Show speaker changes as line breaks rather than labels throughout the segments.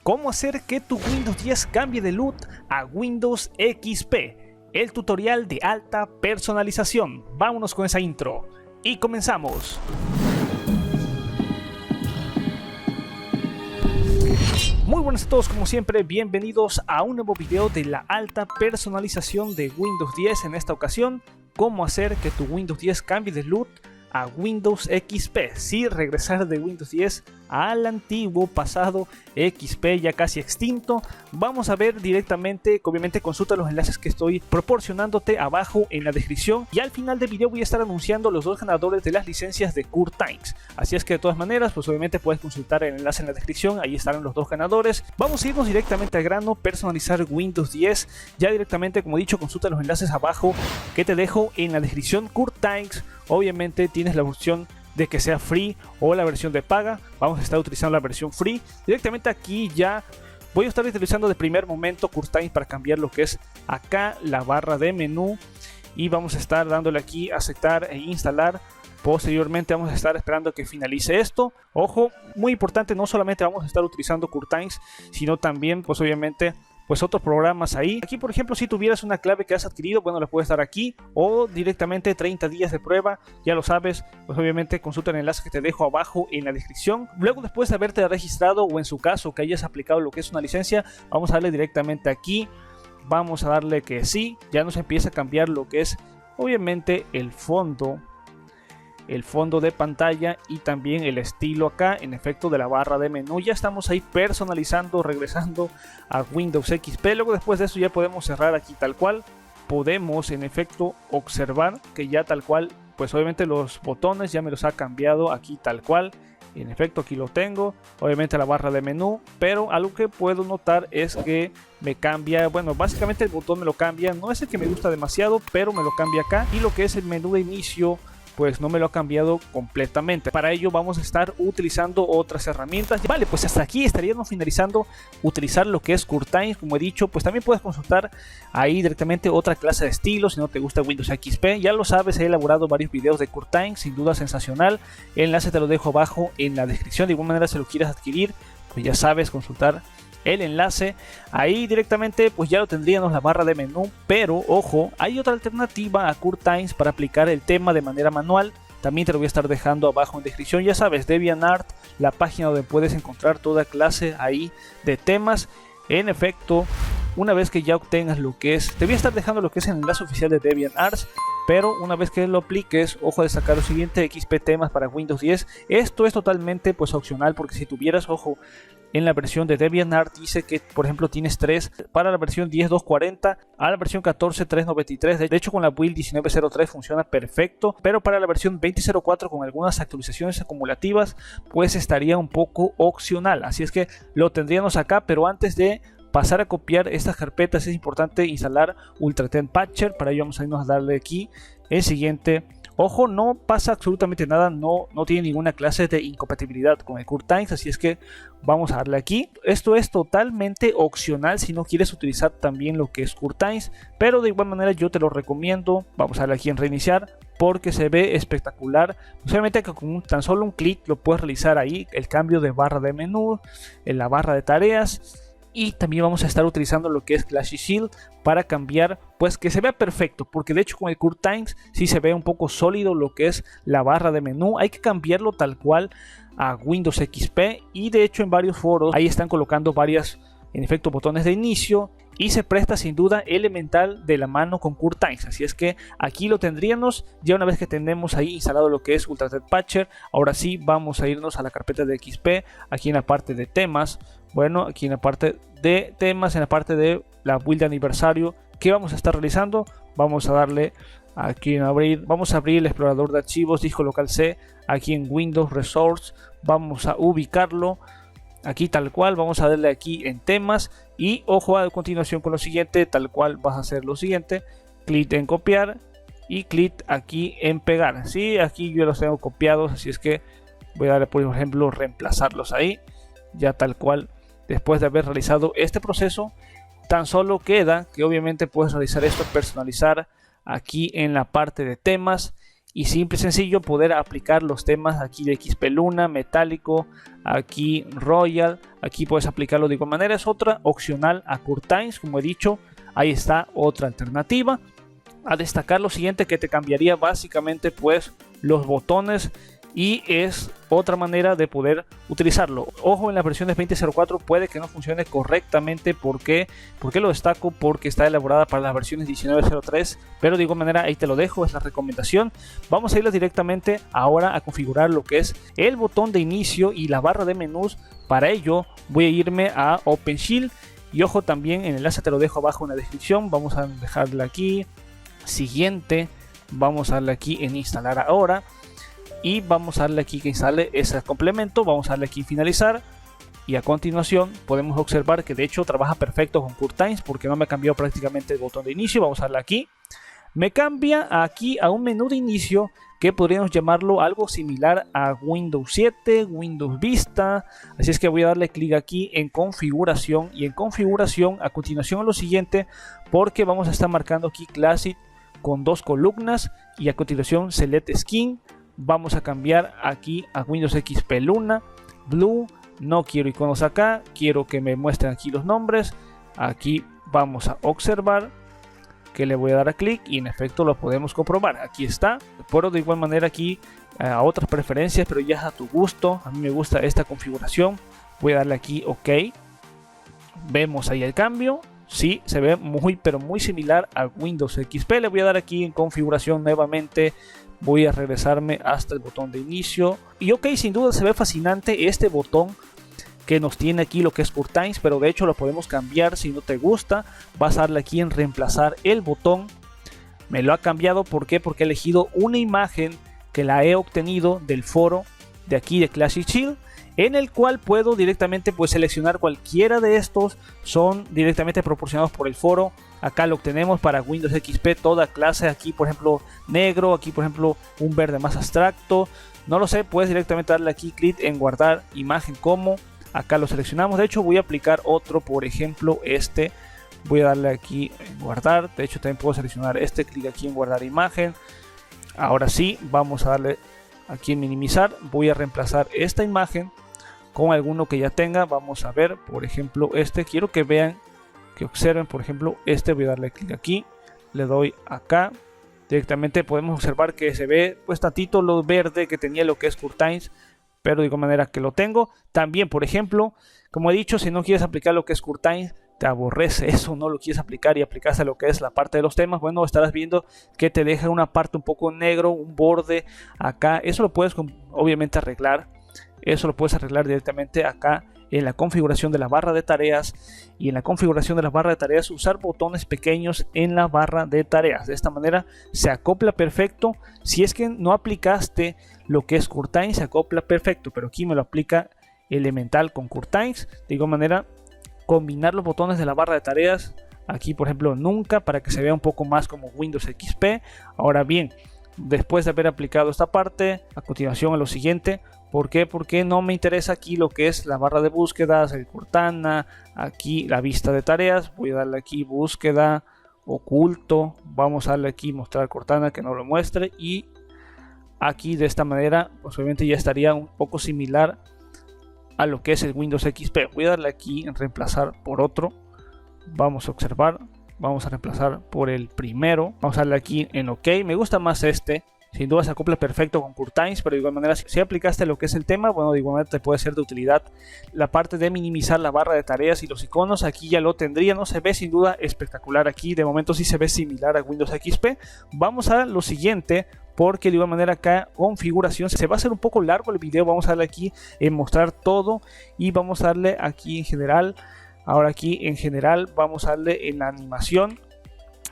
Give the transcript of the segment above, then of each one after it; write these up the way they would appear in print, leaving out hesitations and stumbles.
¿Cómo hacer que tu Windows 10 cambie de root a Windows XP? El tutorial de alta personalización. Vámonos con esa intro y comenzamos. Muy buenas a todos, como siempre, bienvenidos a un nuevo video de la alta personalización de Windows 10. En esta ocasión, cómo hacer que tu Windows 10 cambie de root a Windows XP. Sí, regresar de Windows 10 al antiguo pasado XP ya casi extinto. Vamos a ver directamente, obviamente consulta los enlaces que estoy proporcionándote abajo en la descripción, y al final del video voy a estar anunciando los dos ganadores de las licencias de CurTimes. Así es que de todas maneras, pues obviamente puedes consultar el enlace en la descripción, ahí estarán los dos ganadores. Vamos a irnos directamente al grano, personalizar Windows 10. Ya directamente, como he dicho, consulta los enlaces abajo que te dejo en la descripción. CurTimes, obviamente tienes la opción de que sea free o la versión de paga. Vamos a estar utilizando la versión free. Directamente aquí ya voy a estar utilizando de primer momento CurTimes para cambiar lo que es acá la barra de menú, y vamos a estar dándole aquí aceptar e instalar. Posteriormente vamos a estar esperando que finalice esto. Ojo, muy importante, no solamente vamos a estar utilizando CurTimes, sino también pues obviamente pues otros programas ahí. Aquí por ejemplo, si tuvieras una clave que has adquirido, bueno, la puedes dar aquí, o directamente 30 días de prueba, ya lo sabes, pues obviamente consulta el enlace que te dejo abajo en la descripción. Luego, después de haberte registrado, o en su caso que hayas aplicado lo que es una licencia, vamos a darle directamente aquí, vamos a darle que sí. Ya nos empieza a cambiar lo que es obviamente el fondo de pantalla y también el estilo acá en efecto de la barra de menú. Ya estamos ahí personalizando, regresando a Windows XP. Luego, después de eso, ya podemos cerrar aquí tal cual. Podemos en efecto observar que ya tal cual, pues obviamente los botones ya me los ha cambiado aquí tal cual. En efecto, aquí lo tengo, obviamente la barra de menú, pero algo que puedo notar es que me cambia, bueno, básicamente el botón me lo cambia, no es el que me gusta demasiado, pero me lo cambia acá, y lo que es el menú de inicio pues no me lo ha cambiado completamente. Para ello vamos a estar utilizando otras herramientas. Vale, pues hasta aquí estaríamos finalizando utilizar lo que es CurTimes. Como he dicho, pues también puedes consultar ahí directamente otra clase de estilo si no te gusta Windows XP. Ya lo sabes, he elaborado varios videos de CurTimes, sin duda sensacional. El enlace te lo dejo abajo en la descripción. De igual manera, si lo quieres adquirir, pues ya sabes, consultar el enlace ahí directamente, pues ya lo tendríamos la barra de menú. Pero ojo, hay otra alternativa a CurTimes para aplicar el tema de manera manual. También te lo voy a estar dejando abajo en descripción. Ya sabes, DeviantArt, la página donde puedes encontrar toda clase ahí de temas. En efecto, una vez que ya obtengas lo que es, te voy a estar dejando lo que es el enlace oficial de DeviantArt, pero una vez que lo apliques, ojo de sacar lo siguiente: XP temas para Windows 10. Esto es totalmente pues opcional, porque si tuvieras, ojo, en la versión de DeviantArt dice que por ejemplo tienes 3 para la versión 10.240 a la versión 14.393. de hecho con la build 19.03 funciona perfecto, pero para la versión 20.04 con algunas actualizaciones acumulativas pues estaría un poco opcional, así es que lo tendríamos acá. Pero antes de pasar a copiar estas carpetas es importante instalar Ultraten Patcher. Para ello vamos a irnos a darle aquí el siguiente. Ojo, no pasa absolutamente nada, no tiene ninguna clase de incompatibilidad con el CurTimes, así es que vamos a darle aquí. Esto es totalmente opcional si no quieres utilizar también lo que es CurTimes, pero de igual manera yo te lo recomiendo. Vamos a darle aquí en reiniciar porque se ve espectacular. Obviamente que con tan solo un clic lo puedes realizar ahí, el cambio de barra de menú, en la barra de tareas. Y también vamos a estar utilizando lo que es Classy Shield para cambiar, pues que se vea perfecto, porque de hecho con el CurTimes sí se ve un poco sólido lo que es la barra de menú. Hay que cambiarlo tal cual a Windows XP, y de hecho en varios foros ahí están colocando varias, en efecto, botones de inicio, y se presta sin duda elemental de la mano con CurTimes. Así es que aquí lo tendríamos ya una vez que tenemos ahí instalado lo que es Ultraten Patcher. Ahora sí vamos a irnos a la carpeta de XP, aquí en la parte de temas. Bueno, aquí en la parte de temas, en la parte de la build de aniversario que vamos a estar realizando, vamos a darle aquí en abrir, vamos a abrir el explorador de archivos, disco local C, aquí en Windows Resource, vamos a ubicarlo aquí tal cual, vamos a darle aquí en temas, y ojo a continuación con lo siguiente, tal cual vas a hacer lo siguiente: clic en copiar y clic aquí en pegar. Sí, aquí yo los tengo copiados, así es que voy a darle por ejemplo reemplazarlos ahí, ya tal cual. Después de haber realizado este proceso, tan solo queda que obviamente puedes realizar esto, personalizar aquí en la parte de temas, y simple y sencillo poder aplicar los temas aquí de XP Luna, Metálico, aquí Royal. Aquí puedes aplicarlo de igual manera, es otra opcional a Curtains, como he dicho. Ahí está otra alternativa. A destacar lo siguiente, que te cambiaría básicamente pues los botones, y es otra manera de poder utilizarlo. Ojo, en las versiones 20.04 puede que no funcione correctamente. ¿Por qué lo destaco? Porque está elaborada para las versiones 19.03, pero de igual manera ahí te lo dejo, es la recomendación. Vamos a ir directamente ahora a configurar lo que es el botón de inicio y la barra de menús. Para ello voy a irme a OpenShield, y ojo, también el enlace te lo dejo abajo en la descripción. Vamos a dejarle aquí siguiente, vamos a darle aquí en instalar ahora, y vamos a darle aquí que instale ese complemento. Vamos a darle aquí finalizar, y a continuación podemos observar que de hecho trabaja perfecto con Curtains porque no me ha cambiado prácticamente el botón de inicio. Vamos a darle aquí, me cambia aquí a un menú de inicio que podríamos llamarlo algo similar a Windows 7, Windows Vista. Así es que voy a darle clic aquí en configuración, y en configuración a continuación a lo siguiente, porque vamos a estar marcando aquí Classic con 2 columnas, y a continuación Select Skin. Vamos a cambiar aquí a Windows XP Luna, Blue. No quiero iconos acá, quiero que me muestren aquí los nombres. Aquí vamos a observar que le voy a dar a clic, y en efecto lo podemos comprobar. Aquí está. Puedo de igual manera aquí a otras preferencias, pero ya es a tu gusto. A mí me gusta esta configuración. Voy a darle aquí OK. Vemos ahí el cambio. Sí, se ve pero muy similar a Windows XP. Le voy a dar aquí en configuración nuevamente. Voy a regresarme hasta el botón de inicio. Y ok, sin duda se ve fascinante este botón que nos tiene aquí lo que es Curtains, pero de hecho lo podemos cambiar. Si no te gusta, vas a darle aquí en reemplazar el botón. Me lo ha cambiado, ¿por qué? Porque he elegido una imagen que la he obtenido del foro de aquí de Classic Shield, en el cual puedo directamente pues seleccionar cualquiera de estos. Son directamente proporcionados por el foro. Acá lo obtenemos para Windows XP, toda clase. Aquí por ejemplo negro, aquí por ejemplo un verde más abstracto. No lo sé, puedes directamente darle aquí clic en guardar imagen como. Acá lo seleccionamos. De hecho voy a aplicar otro, por ejemplo este. Voy a darle aquí en guardar. De hecho también puedo seleccionar este, clic aquí en guardar imagen. Ahora sí, vamos a darle aquí en minimizar. Voy a reemplazar esta imagen con alguno que ya tenga. Vamos a ver, por ejemplo este. Quiero que vean, que observen, por ejemplo este. Voy a darle clic aquí, le doy acá. Directamente podemos observar que se ve pues tantito lo verde que tenía lo que es Curtains, pero de igual manera que lo tengo. También, por ejemplo, como he dicho, si no quieres aplicar lo que es Curtains, te aborrece eso, no lo quieres aplicar y aplicas a lo que es la parte de los temas, bueno, estarás viendo que te deja una parte un poco negro, un borde acá. Eso lo puedes obviamente arreglar. Eso lo puedes arreglar directamente acá en la configuración de la barra de tareas, y en la configuración de la barra de tareas usar botones pequeños en la barra de tareas. De esta manera se acopla perfecto. Si es que no aplicaste lo que es Curtains, se acopla perfecto, pero aquí me lo aplica Elemental con Curtains. De igual manera, combinar los botones de la barra de tareas aquí, por ejemplo, nunca, para que se vea un poco más como Windows XP. Ahora bien, después de haber aplicado esta parte, a continuación a lo siguiente. ¿Por qué? Porque no me interesa aquí lo que es la barra de búsquedas, el Cortana, aquí la vista de tareas. Voy a darle aquí búsqueda, oculto. Vamos a darle aquí mostrar Cortana, que no lo muestre. Y aquí de esta manera, pues obviamente ya estaría un poco similar a lo que es el Windows XP. Voy a darle aquí en reemplazar por otro. Vamos a observar. Vamos a reemplazar por el primero. Vamos a darle aquí en OK. Me gusta más este. Sin duda se acopla perfecto con Curtains, pero de igual manera si aplicaste lo que es el tema, bueno, de igual manera te puede ser de utilidad la parte de minimizar la barra de tareas y los iconos. Aquí ya lo tendría, no se ve sin duda espectacular aquí, de momento sí se ve similar a Windows XP. Vamos a lo siguiente, porque de igual manera acá configuración, se va a hacer un poco largo el video. Vamos a darle aquí en mostrar todo y vamos a darle aquí en general. Ahora aquí en general vamos a darle en la animación.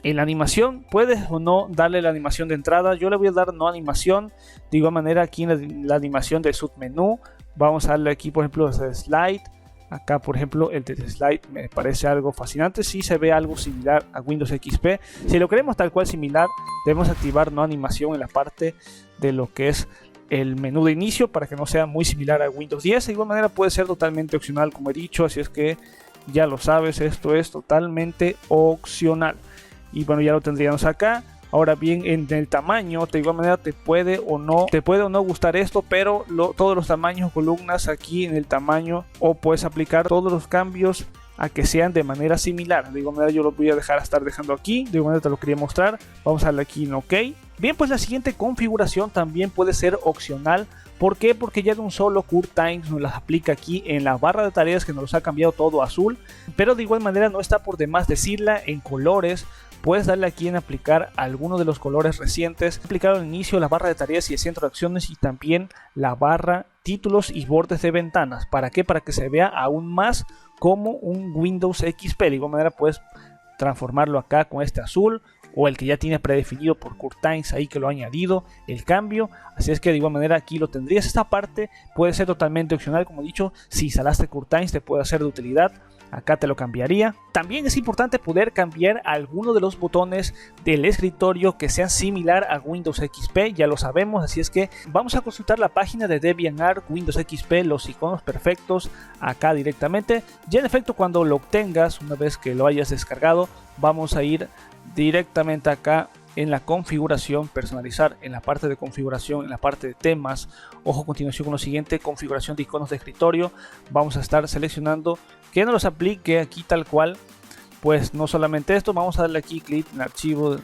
En la animación puedes o no darle la animación de entrada. Yo le voy a dar no animación. De igual manera aquí en la animación del submenú vamos a darle aquí por ejemplo el slide. Acá por ejemplo el de slide me parece algo fascinante. Sí se ve algo similar a Windows XP. Si lo queremos tal cual similar, debemos activar no animación en la parte de lo que es el menú de inicio, para que no sea muy similar a Windows 10. De igual manera puede ser totalmente opcional, como he dicho. Así es que ya lo sabes, esto es totalmente opcional. Y bueno, ya lo tendríamos acá. Ahora bien, en el tamaño, de igual manera te puede o no gustar esto, pero todos los tamaños, columnas aquí en el tamaño, o puedes aplicar todos los cambios a que sean de manera similar. De igual manera yo lo voy a estar dejando aquí, de igual manera te lo quería mostrar. Vamos a darle aquí en OK. Bien, pues la siguiente configuración también puede ser opcional. ¿Por qué? Porque ya de un solo QuickTime nos las aplica aquí en la barra de tareas, que nos los ha cambiado todo azul, pero de igual manera no está por demás decirla en colores. Puedes darle aquí en aplicar algunos de los colores recientes, aplicar al inicio la barra de tareas y el centro de acciones, y también la barra títulos y bordes de ventanas. ¿Para qué? Para que se vea aún más como un Windows XP. De igual manera puedes transformarlo acá con este azul, o el que ya tiene predefinido por QuickTime ahí, que lo ha añadido el cambio. Así es que de igual manera aquí lo tendrías. Esta parte puede ser totalmente opcional, como he dicho. Si instalaste QuickTime te puede ser de utilidad, acá te lo cambiaría. También es importante poder cambiar alguno de los botones del escritorio que sean similar a Windows XP, ya lo sabemos. Así es que vamos a consultar la página de DeviantArt Windows XP, los iconos perfectos acá directamente. Ya en efecto, cuando lo obtengas, una vez que lo hayas descargado, vamos a ir directamente acá en la configuración, personalizar, en la parte de configuración, en la parte de temas. Ojo, a continuación con lo siguiente, configuración de iconos de escritorio. Vamos a estar seleccionando que nos los aplique aquí tal cual. Pues no solamente esto, vamos a darle aquí clic en archivo,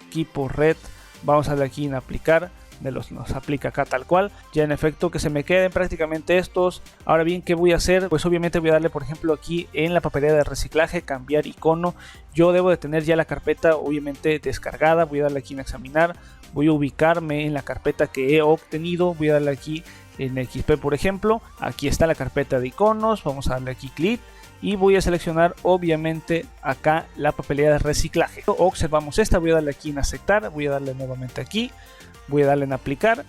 equipo red, vamos a darle aquí en aplicar, nos aplica acá tal cual. Ya en efecto que se me queden prácticamente estos. Ahora bien, ¿qué voy a hacer? Pues obviamente voy a darle, por ejemplo, aquí en la papelera de reciclaje, cambiar icono. Yo debo de tener ya la carpeta obviamente descargada. Voy a darle aquí en examinar, voy a ubicarme en la carpeta que he obtenido, voy a darle aquí en XP, por ejemplo. Aquí está la carpeta de iconos, vamos a darle aquí clic y voy a seleccionar obviamente acá la papelera de reciclaje. Observamos esta, voy a darle aquí en aceptar, voy a darle nuevamente aquí, voy a darle en aplicar.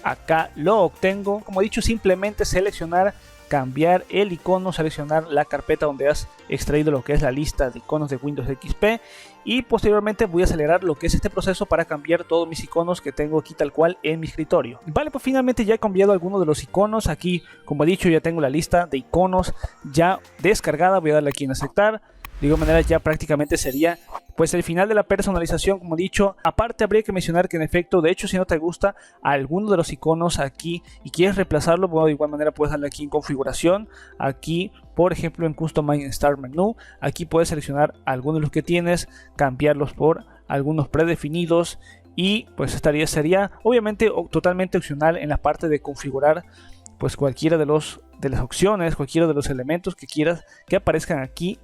Acá lo obtengo. Como he dicho, simplemente seleccionar, cambiar el icono, seleccionar la carpeta donde has extraído lo que es la lista de iconos de Windows XP, y posteriormente voy a acelerar lo que es este proceso para cambiar todos mis iconos que tengo aquí tal cual en mi escritorio. Vale, pues finalmente ya he cambiado algunos de los iconos. Aquí, como he dicho, ya tengo la lista de iconos ya descargada. Voy a darle aquí en aceptar. De igual manera ya prácticamente sería pues el final de la personalización, como he dicho. Aparte habría que mencionar que en efecto, de hecho, si no te gusta alguno de los iconos aquí y quieres reemplazarlo, bueno, de igual manera puedes darle aquí en configuración, aquí por ejemplo en Customize Start Menu, aquí puedes seleccionar algunos de los que tienes, cambiarlos por algunos predefinidos, y pues sería obviamente totalmente opcional en la parte de configurar pues cualquiera de las opciones, cualquiera de los elementos que quieras que aparezcan aquí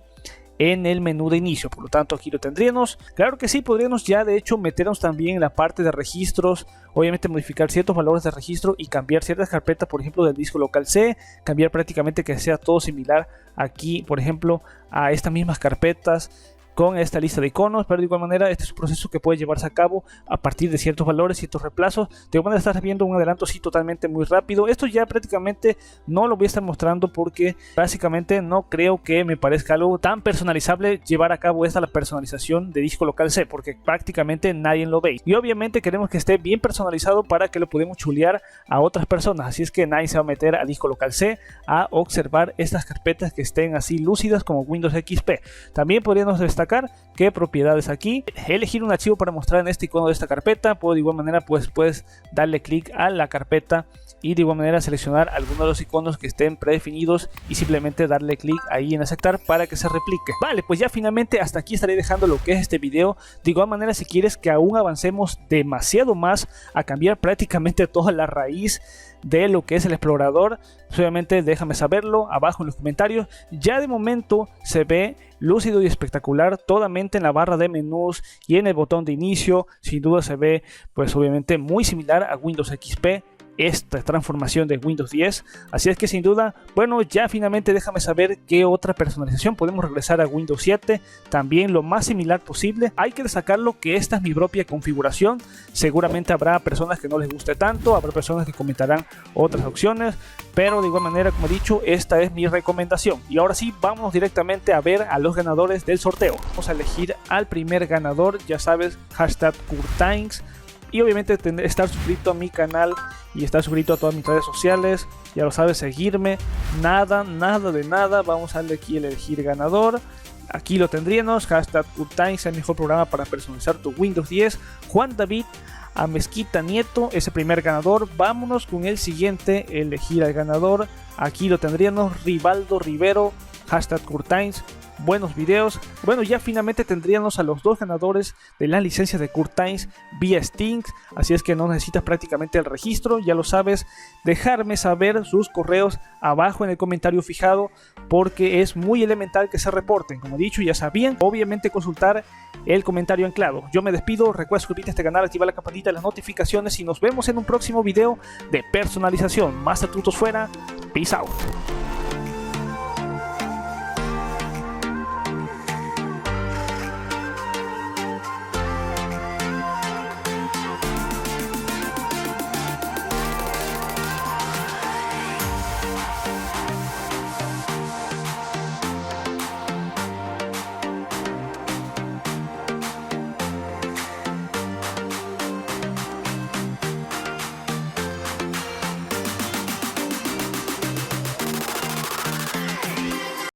en el menú de inicio. Por lo tanto, aquí lo tendríamos. Claro que sí, podríamos ya de hecho meternos también en la parte de registros, obviamente modificar ciertos valores de registro y cambiar ciertas carpetas, por ejemplo del disco local C, cambiar prácticamente que sea todo similar aquí, por ejemplo, a estas mismas carpetas con esta lista de iconos. Pero de igual manera este es un proceso que puede llevarse a cabo a partir de ciertos valores, ciertos reemplazos. De igual manera estás viendo un adelanto así totalmente muy rápido. Esto ya prácticamente no lo voy a estar mostrando porque básicamente no creo que me parezca algo tan personalizable llevar a cabo la personalización de disco local C, porque prácticamente nadie lo ve, y obviamente queremos que esté bien personalizado para que lo podamos chulear a otras personas. Así es que nadie se va a meter a disco local C a observar estas carpetas que estén así lúcidas como Windows XP. También podríamos destacar qué propiedades aquí, elegir un archivo para mostrar en este icono de esta carpeta. Puedo de igual manera pues puedes darle clic a la carpeta y de igual manera seleccionar algunos de los iconos que estén predefinidos y simplemente darle clic ahí en aceptar para que se replique. Vale, pues ya finalmente hasta aquí estaré dejando lo que es este video. De igual manera, si quieres que aún avancemos demasiado más a cambiar prácticamente toda la raíz de lo que es el explorador, obviamente déjame saberlo abajo en los comentarios. Ya de momento se ve lúcido y espectacular totalmente en la barra de menús y en el botón de inicio. Sin duda se ve pues obviamente muy similar a Windows XP esta transformación de Windows 10. Así es que sin duda, bueno, ya finalmente déjame saber qué otra personalización podemos regresar a Windows 7, también lo más similar posible. Hay que destacarlo que esta es mi propia configuración. Seguramente habrá personas que no les guste tanto, habrá personas que comentarán otras opciones, pero de igual manera, como he dicho, esta es mi recomendación. Y ahora sí, vamos directamente a ver a los ganadores del sorteo. Vamos a elegir al primer ganador, ya sabes, hashtag QuickTime. y obviamente estar suscrito a mi canal y estar suscrito a todas mis redes sociales. Ya lo sabes, seguirme. Nada de nada. Vamos a darle aquí elegir ganador. Aquí lo tendríamos. Hashtag Curtimes, el mejor programa para personalizar tu Windows 10. Juan David a Mezquita Nieto, ese primer ganador. Vámonos con el siguiente, elegir al ganador. Aquí lo tendríamos. Rivaldo Rivero, hashtag Curtimes. Buenos videos. Bueno, ya finalmente tendríamos a los dos ganadores de la licencia de Curtimes vía Steam. Así es que no necesitas prácticamente el registro. Ya lo sabes, dejarme saber sus correos abajo en el comentario fijado, porque es muy elemental que se reporten. Como he dicho, ya sabían, obviamente consultar el comentario anclado. Yo me despido, recuerda suscribirte a este canal, activar la campanita de las notificaciones y nos vemos en un próximo video de personalización. Más astutos fuera, peace out.